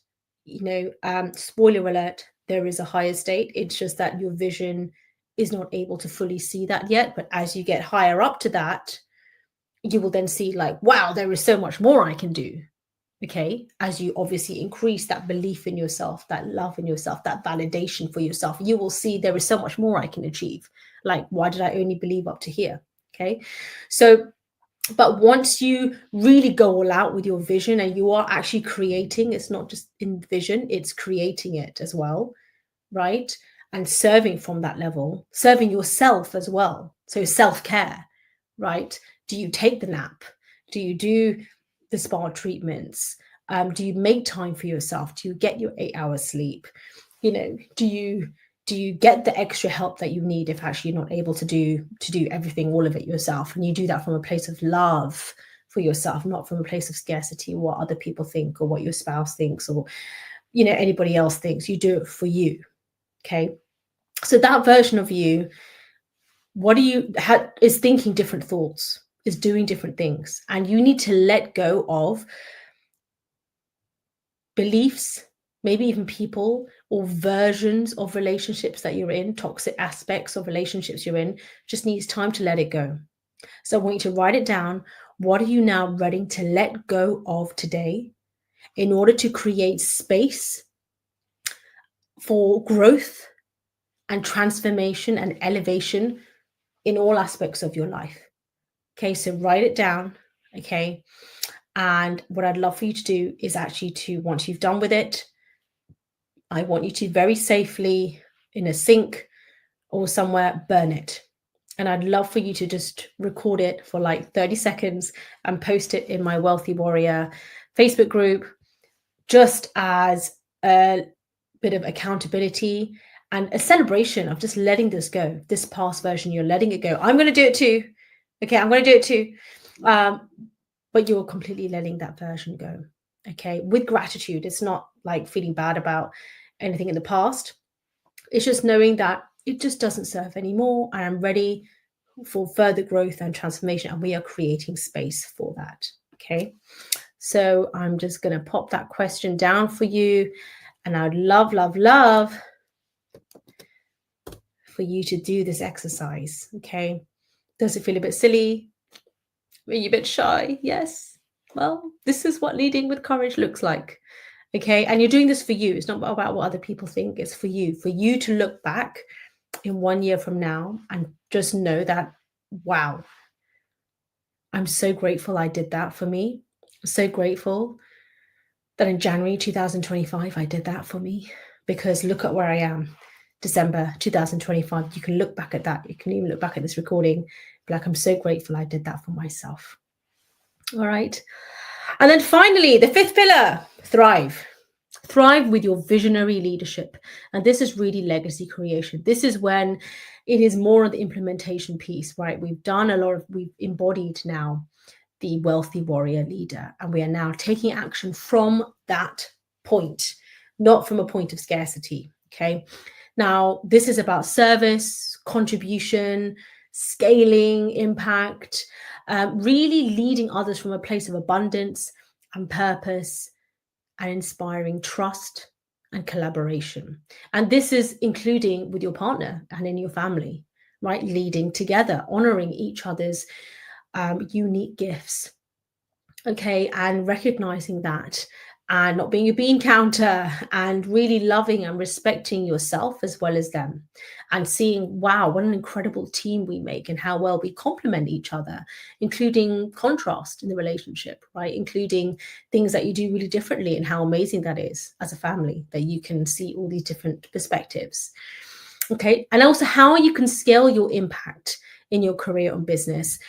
spoiler alert, there is a higher state. It's just that your vision is not able to fully see that yet. But as you get higher up to that, you will then see like, wow, there is so much more I can do. Okay, as you obviously increase that belief in yourself, that love in yourself, that validation for yourself, you will see there is so much more I can achieve. Like, why did I only believe up to here? Okay, so but once you really go all out with your vision and you are actually creating, it's not just in vision, it's creating it as well, right? And serving from that level, serving yourself as well. So self-care, right? Do you take the nap? Do you do the spa treatments? Do you make time for yourself? Do you get your 8 hours sleep? You know, do you get the extra help that you need if actually you're not able to do everything, all of it yourself? And you do that from a place of love for yourself, not from a place of scarcity, what other people think or what your spouse thinks or anybody else thinks. You do it for you. Okay, so that version of you, what do you is thinking different thoughts, is doing different things, and you need to let go of beliefs, maybe even people or versions of relationships that you're in, toxic aspects of relationships you're in. Just needs time to let it go. So I want you to write it down. What are you now ready to let go of today in order to create space for growth and transformation and elevation in all aspects of your life? Okay, so write it down. Okay, and what I'd love for you to do is actually to, once you've done with it, I want you to very safely in a sink or somewhere burn it. And I'd love for you to just record it for like 30 seconds and post it in my Wealthy Warrior Facebook group, just as a bit of accountability and a celebration of just letting this go. This past version, you're letting it go. I'm going to do it too. Okay, I'm going to do it too. But you're completely letting that version go. Okay, with gratitude. It's not like feeling bad about anything in the past. It's just knowing that it just doesn't serve anymore. And I'm ready for further growth and transformation. And we are creating space for that. Okay, so I'm just going to pop that question down for you. And I'd love, love, love for you to do this exercise. Okay, does it feel a bit silly? Are you a bit shy? Yes. Well, this is what leading with courage looks like. Okay, and you're doing this for you. It's not about what other people think. It's for you to look back in 1 year from now and just know that, wow, I'm so grateful I did that for me. I'm so grateful that in January 2025, I did that for me, because look at where I am. December 2025, you can look back at that. You can even look back at this recording, be like, I'm so grateful I did that for myself. All right. And then finally, the fifth pillar, thrive. Thrive with your visionary leadership. And this is really legacy creation. This is when it is more of the implementation piece, right? We've embodied now the wealthy warrior leader, and we are now taking action from that point, not from a point of scarcity. Okay. Now, this is about service, contribution, scaling, impact, really leading others from a place of abundance and purpose, and inspiring trust and collaboration. And this is including with your partner and in your family, right? Leading together, honoring each other's unique gifts. Okay, and recognizing that, and not being a bean counter, and really loving and respecting yourself as well as them, and seeing, wow, what an incredible team we make and how well we complement each other, including contrast in the relationship, right? Including things that you do really differently and how amazing that is as a family, that you can see all these different perspectives. Okay, and also how you can scale your impact in your career or business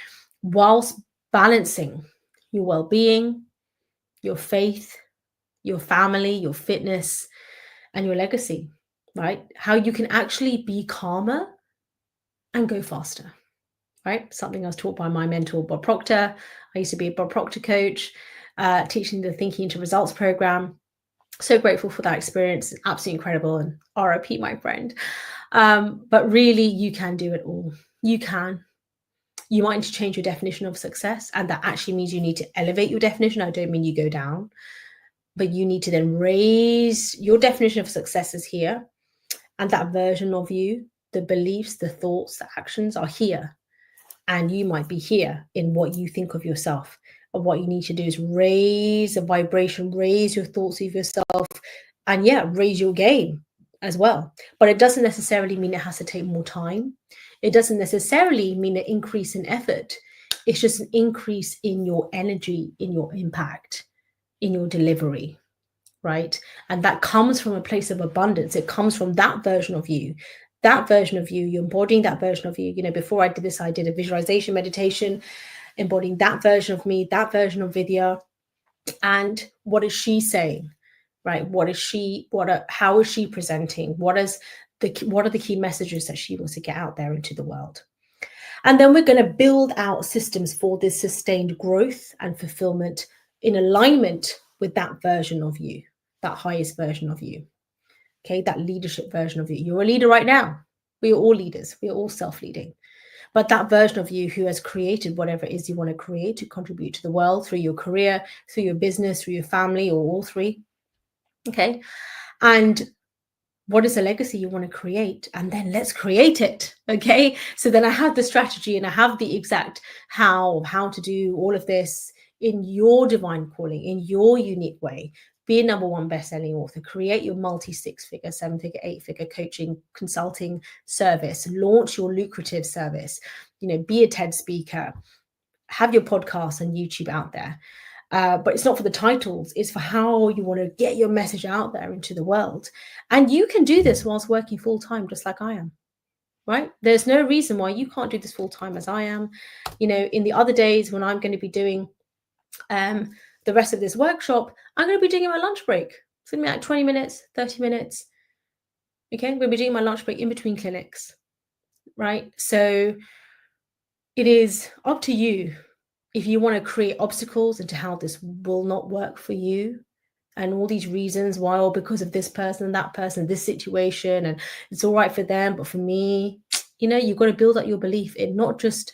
whilst balancing your well-being, your faith, your family, your fitness, and your legacy, right? How you can actually be calmer and go faster, right? Something I was taught by my mentor, Bob Proctor. I used to be a Bob Proctor coach, teaching the Thinking into Results program. So grateful for that experience. It's absolutely incredible. And RIP, my friend. But really, you can do it all. You can. You might need to change your definition of success, and that actually means you need to elevate your definition. I don't mean you go down, but you need to then raise your definition of success is here, and that version of you, the beliefs, the thoughts, the actions are here, and you might be here in what you think of yourself. of what you need to do is raise the vibration, raise your thoughts of yourself, and raise your game as well. But it doesn't necessarily mean it has to take more time. It doesn't necessarily mean an increase in effort. It's just an increase in your energy, in your impact, in your delivery, right? And that comes from a place of abundance. It comes from that version of you. That version of you, you're embodying that version of you. You know, before I did this, I did a visualization meditation, embodying that version of me, that version of Vidya. And what is she saying, right? How is she presenting? What are the key messages that she wants to get out there into the world? And then we're going to build out systems for this sustained growth and fulfillment in alignment with that version of you, that highest version of you. Okay, that leadership version of you. You're a leader right now. We are all leaders. We are all self-leading. But that version of you who has created whatever it is you want to create to contribute to the world through your career, through your business, through your family, or all three. Okay. And what is the legacy you want to create? And then let's create it. Okay. So then I have the strategy and I have the exact how to do all of this in your divine calling, in your unique way. Be a #1 best-selling author, create your multi-6-figure, 7-figure, 8-figure coaching consulting service, launch your lucrative service, be a TED speaker, have your podcast and YouTube out there. But it's not for the titles, it's for how you want to get your message out there into the world. And you can do this whilst working full-time, just like I am, right? There's no reason why you can't do this full-time as I am. In the other days when I'm going to be doing the rest of this workshop, I'm going to be doing my lunch break. It's going to be like 20 minutes, 30 minutes. Okay, I'm going to be doing my lunch break in between clinics, right? So it is up to you if you want to create obstacles into how this will not work for you and all these reasons why, or because of this person, that person, this situation, and it's all right for them, but for me, you've got to build up your belief in not just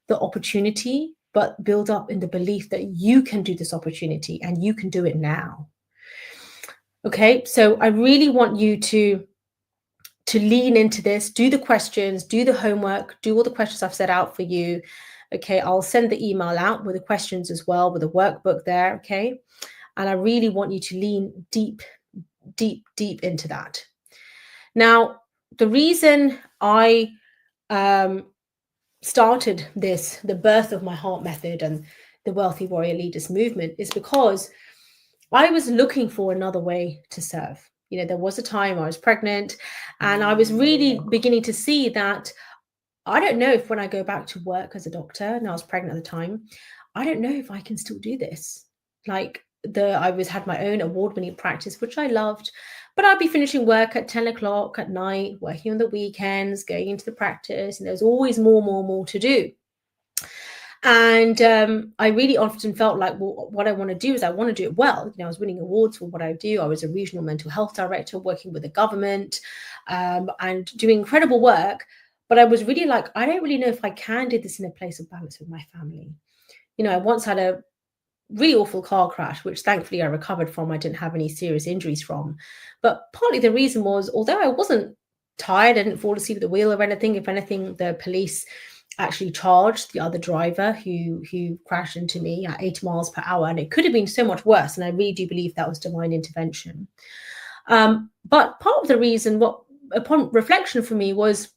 the opportunity, but build up in the belief that you can do this opportunity and you can do it now. Okay, so I really want you to lean into this, do the questions, do the homework, do all the questions I've set out for you. Okay, I'll send the email out with the questions as well, with a workbook there. Okay, and I really want you to lean deep, deep, deep into that. Now, the reason I started this, the birth of my heart method and the Wealthy Warrior Leaders movement, is because I was looking for another way to serve. There was a time I was pregnant and I was really beginning to see that I don't know if when I go back to work as a doctor, and I was pregnant at the time, I don't know if I can still do this. Like I had my own award-winning practice, which I loved, but I'd be finishing work at 10 o'clock at night, working on the weekends, going into the practice, and there's always more to do. And I really often felt like, well, what I want to do is I want to do it well. I was winning awards for what I do. I was a regional mental health director working with the government and doing incredible work. But I was really like, I don't really know if I can do this in a place of balance with my family. I once had a really awful car crash, which thankfully I recovered from. I didn't have any serious injuries from. But partly the reason was, although I wasn't tired, I didn't fall asleep at the wheel or anything. If anything, the police actually charged the other driver who crashed into me at 80 miles per hour. And it could have been so much worse. And I really do believe that was divine intervention. But part of the reason, upon reflection for me, was,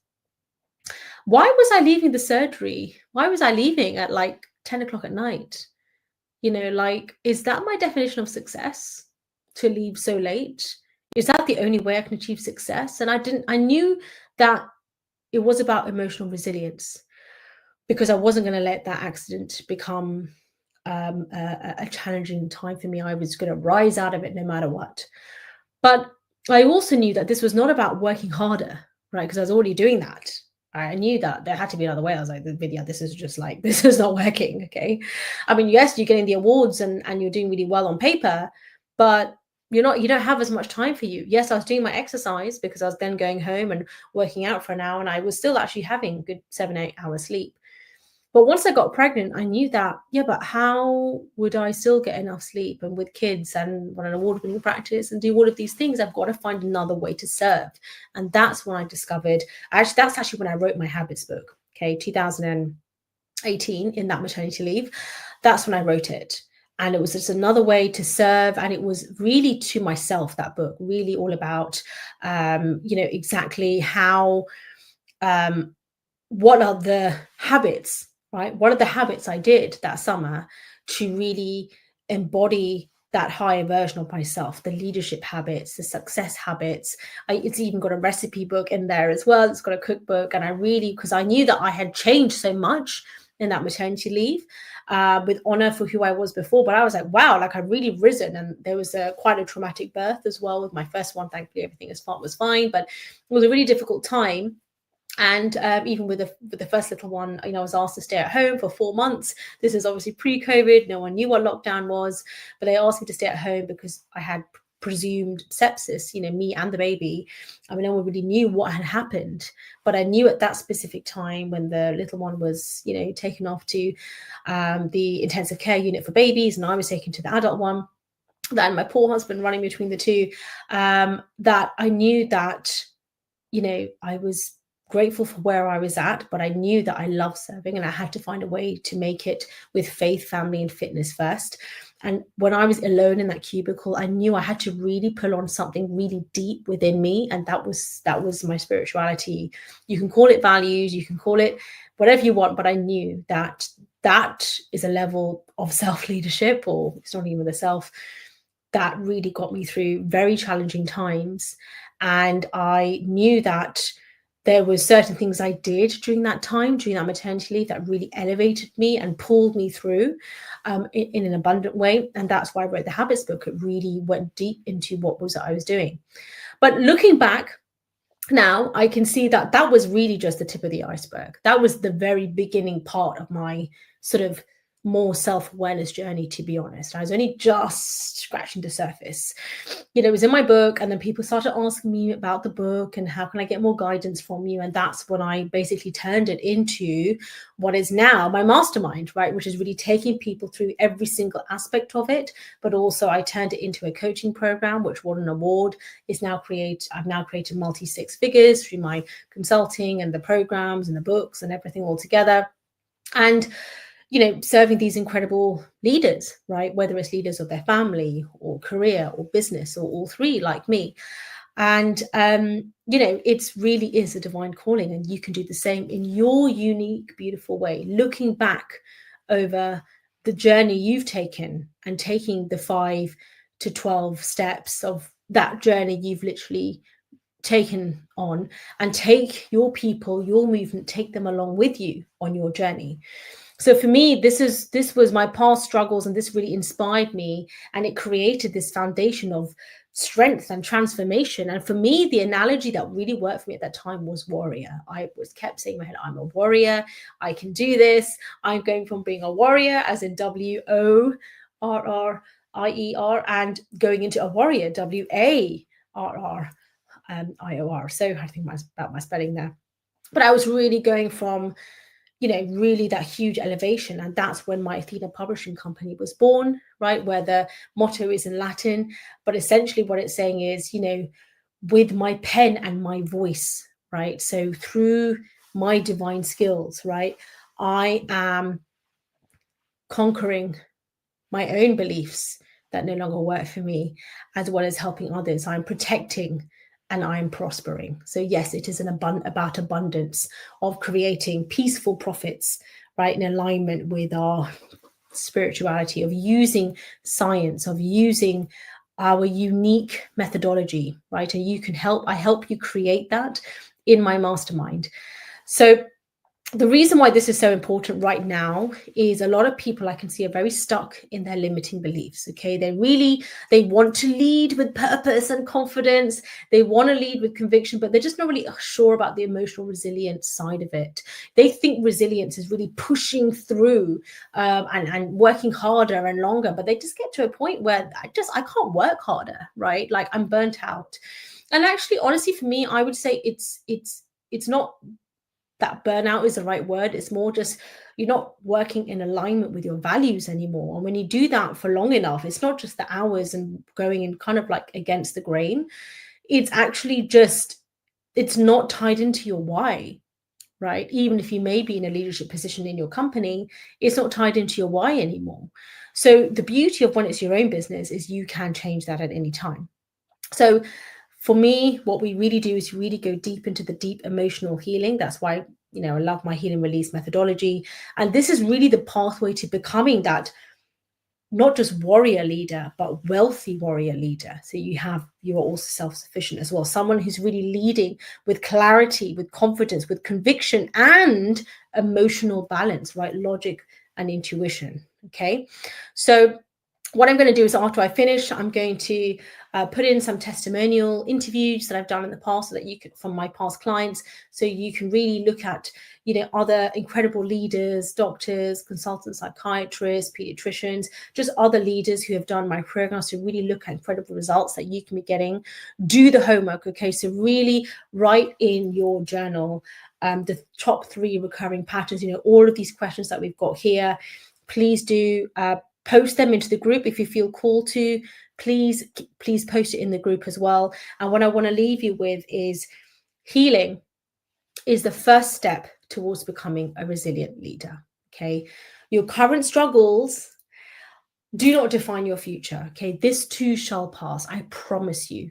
why was I leaving the surgery? Why was I leaving at like 10 o'clock at night? Is that my definition of success, to leave so late? Is that the only way I can achieve success? And I knew that it was about emotional resilience, because I wasn't going to let that accident become a challenging time for me. I was going to rise out of it no matter what. But I also knew that this was not about working harder, right? Because I was already doing that. I knew that there had to be another way. I was like, Vidya, this is not working. Okay. I mean, yes, you're getting the awards and you're doing really well on paper, but you don't have as much time for you. Yes, I was doing my exercise because I was then going home and working out for an hour, and I was still actually having good 7-8 hours sleep. But once I got pregnant, I knew that, but how would I still get enough sleep, and with kids and run an award-winning practice and do all of these things, I've got to find another way to serve. And that's when I discovered, that's actually when I wrote my habits book, okay, 2018, in that maternity leave. that's when I wrote it. And it was just another way to serve. And it was really to myself, that book, really all about, exactly how, what are the habits, right? What are the habits I did that summer to really embody that higher version of myself, the leadership habits, the success habits. It's even got a recipe book in there as well. It's got a cookbook. And I really, because I knew that I had changed so much in that maternity leave, with honor for who I was before. But I was like, wow, like I've really risen. And there was quite a traumatic birth as well with my first one. Thankfully, everything was fine, but it was a really difficult time. And even with the first little one, I was asked to stay at home for 4 months. This is obviously pre-COVID. No one knew what lockdown was, but they asked me to stay at home because I had presumed sepsis, me and the baby. I mean, no one really knew what had happened, but I knew at that specific time when the little one was, taken off to the intensive care unit for babies, and I was taken to the adult one, that my poor husband running between the two, that I knew that, I was grateful for where I was at, but I knew that I love serving and I had to find a way to make it with faith, family, and fitness first. And when I was alone in that cubicle, I knew I had to really pull on something really deep within me. And that was my spirituality. You can call it values, you can call it whatever you want, but I knew that is a level of self-leadership, or it's not even the self, that really got me through very challenging times. And I knew that there were certain things I did during that time, during that maternity leave, that really elevated me and pulled me through in an abundant way. And that's why I wrote the Habits book. It really went deep into what was I was doing. But looking back now, I can see that that was really just the tip of the iceberg. That was the very beginning part of my sort of more self-awareness journey, to be honest. I was only just scratching the surface. It was in my book, and then people started asking me about the book and how can I get more guidance from you. And that's when I basically turned it into what is now my mastermind, right? Which is really taking people through every single aspect of it. But also I turned it into a coaching program, which won an award. I've now created multi six figures through my consulting and the programs and the books and everything all together. And serving these incredible leaders, right? Whether it's leaders of their family or career or business or all three, like me. And, it really is a divine calling, and you can do the same in your unique, beautiful way, looking back over the journey you've taken and taking the 5 to 12 steps of that journey you've literally taken on, and take your people, your movement, take them along with you on your journey. So for me, this was my past struggles, and this really inspired me, and it created this foundation of strength and transformation. And for me, the analogy that really worked for me at that time was warrior. I was kept saying in my head, I'm a warrior. I can do this. I'm going from being a warrior, as in WORRIER, and going into a warrior, WARRIOR. So I think about my spelling there. But I was really going from really that huge elevation. And that's when my Athena Publishing Company was born, right? Where the motto is in Latin, but essentially what it's saying is, with my pen and my voice, right? So through my divine skills, right? I am conquering my own beliefs that no longer work for me, as well as helping others. I'm protecting and I'm prospering. So yes, it is about abundance, of creating peaceful profits, right, in alignment with our spirituality, of using science, of using our unique methodology, right? And I help you create that in my mastermind. So the reason why this is so important right now is a lot of people I can see are very stuck in their limiting beliefs. Okay. They want to lead with purpose and confidence. They want to lead with conviction, but they're just not really sure about the emotional resilience side of it. They think resilience is really pushing through and working harder and longer, but they just get to a point where I can't work harder, right? Like I'm burnt out. And actually, honestly, for me, I would say it's not that burnout is the right word. It's more just you're not working in alignment with your values anymore. And when you do that for long enough, it's not just the hours and going in kind of like against the grain. It's actually just, it's not tied into your why, right? Even if you may be in a leadership position in your company, it's not tied into your why anymore. So the beauty of when it's your own business is you can change that at any time. So for me, what we really do is really go deep into the deep emotional healing. That's why, I love my healing release methodology. And this is really the pathway to becoming that not just warrior leader, but wealthy warrior leader. So you are also self-sufficient as well. Someone who's really leading with clarity, with confidence, with conviction and emotional balance, right? Logic and intuition. Okay. So what I'm going to do is after I finish, I'm going to put in some testimonial interviews that I've done in the past so that you can, from my past clients, so you can really look at, other incredible leaders, doctors, consultants, psychiatrists, pediatricians, just other leaders who have done my programs to really look at incredible results that you can be getting. Do the homework, okay? So really write in your journal the top 3 recurring patterns, all of these questions that we've got here. Please do post them into the group if you feel called to. Please post it in the group as well. And what I want to leave you with is healing is the first step towards becoming a resilient leader. Okay, your current struggles do not define your future. Okay, this too shall pass, I promise you.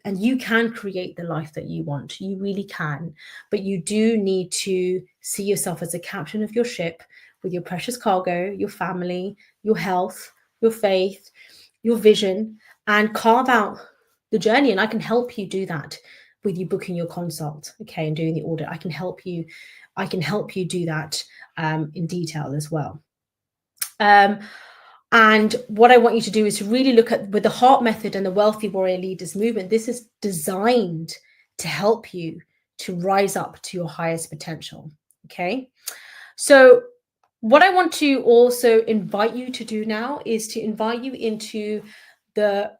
And you can create the life that you want. You really can. But you do need to see yourself as a captain of your ship with your precious cargo, your family, your health, your faith, your vision, and carve out the journey. And I can help you do that with you booking your consult, okay, and doing the audit. I can help you do that in detail as well. And what I want you to do is to really look at, with the heart method and the wealthy warrior leaders movement, this is designed to help you to rise up to your highest potential. Okay. So what I want to also invite you to do now is to invite you into the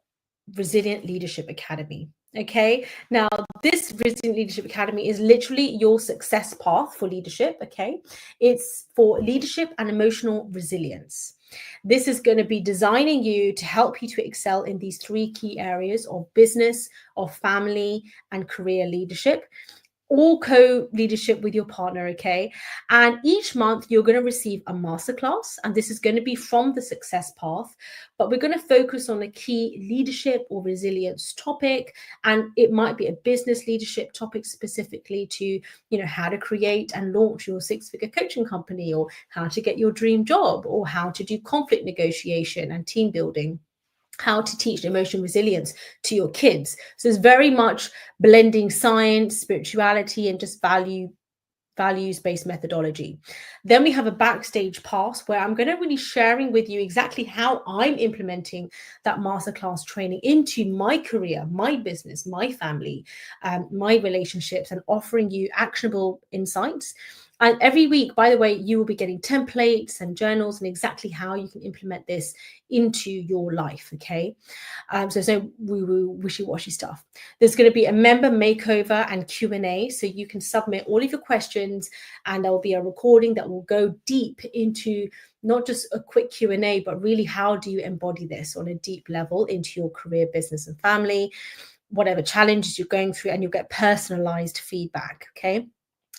Resilient Leadership Academy. Okay. Now, this Resilient Leadership Academy is literally your success path for leadership. Okay. It's for leadership and emotional resilience. This is going to be designing you to help you to excel in these 3 key areas of business, of family, and career leadership. All co-leadership with your partner, okay? And each month you're going to receive a masterclass, and this is going to be from the success path, but we're going to focus on a key leadership or resilience topic, and it might be a business leadership topic specifically to, how to create and launch your 6-figure coaching company, or how to get your dream job, or how to do conflict negotiation and team building, how to teach emotional resilience to your kids. So it's very much blending science, spirituality, and just values-based methodology. Then we have a backstage pass where I'm going to really sharing with you exactly how I'm implementing that masterclass training into my career, my business, my family, my relationships, and offering you actionable insights. And every week, by the way, you will be getting templates and journals and exactly how you can implement this into your life, okay? So there's no woo-woo, wishy-washy stuff. There's going to be a member makeover and Q&A, so you can submit all of your questions, and there will be a recording that will go deep into not just a quick Q&A, but really how do you embody this on a deep level into your career, business, and family, whatever challenges you're going through, and you'll get personalized feedback, okay?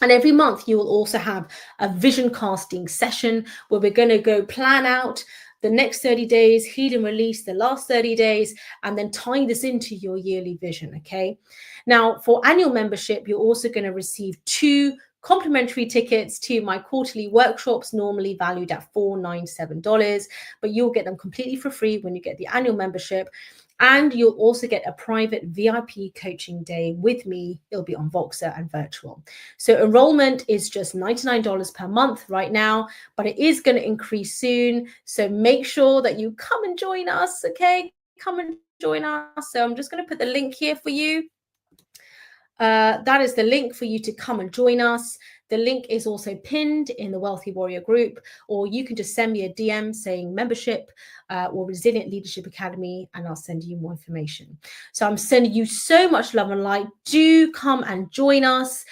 And every month you will also have a vision casting session where we're going to go plan out the next 30 days, heal and release the last 30 days, and then tying this into your yearly vision, okay? Now, for annual membership, you're also going to receive 2 complimentary tickets to my quarterly workshops, normally valued at $497, but you'll get them completely for free when you get the annual membership. And you'll also get a private VIP coaching day with me. It'll be on Voxer and virtual. So enrollment is just $99 per month right now, but it is going to increase soon. So make sure that you come and join us, okay? Come and join us. So I'm just going to put the link here for you. That is the link for you to come and join us. The link is also pinned in the Wealthy Warrior group, or you can just send me a DM saying membership or Resilient Leadership Academy, and I'll send you more information. So I'm sending you so much love and light. Do come and join us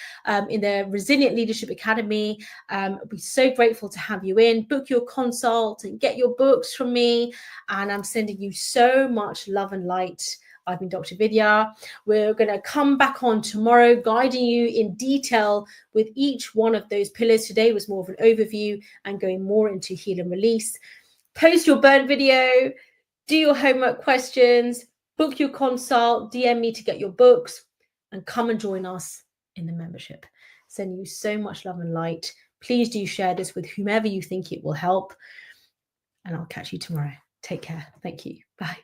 in the Resilient Leadership Academy. I'll be so grateful to have you in. Book your consult and get your books from me. And I'm sending you so much love and light. I've been Dr. Vidya. We're going to come back on tomorrow, guiding you in detail with each one of those pillars. Today was more of an overview and going more into heal and release. Post your burn video, do your homework questions, book your consult, DM me to get your books, and come and join us in the membership. Sending you so much love and light. Please do share this with whomever you think it will help. And I'll catch you tomorrow. Take care. Thank you. Bye.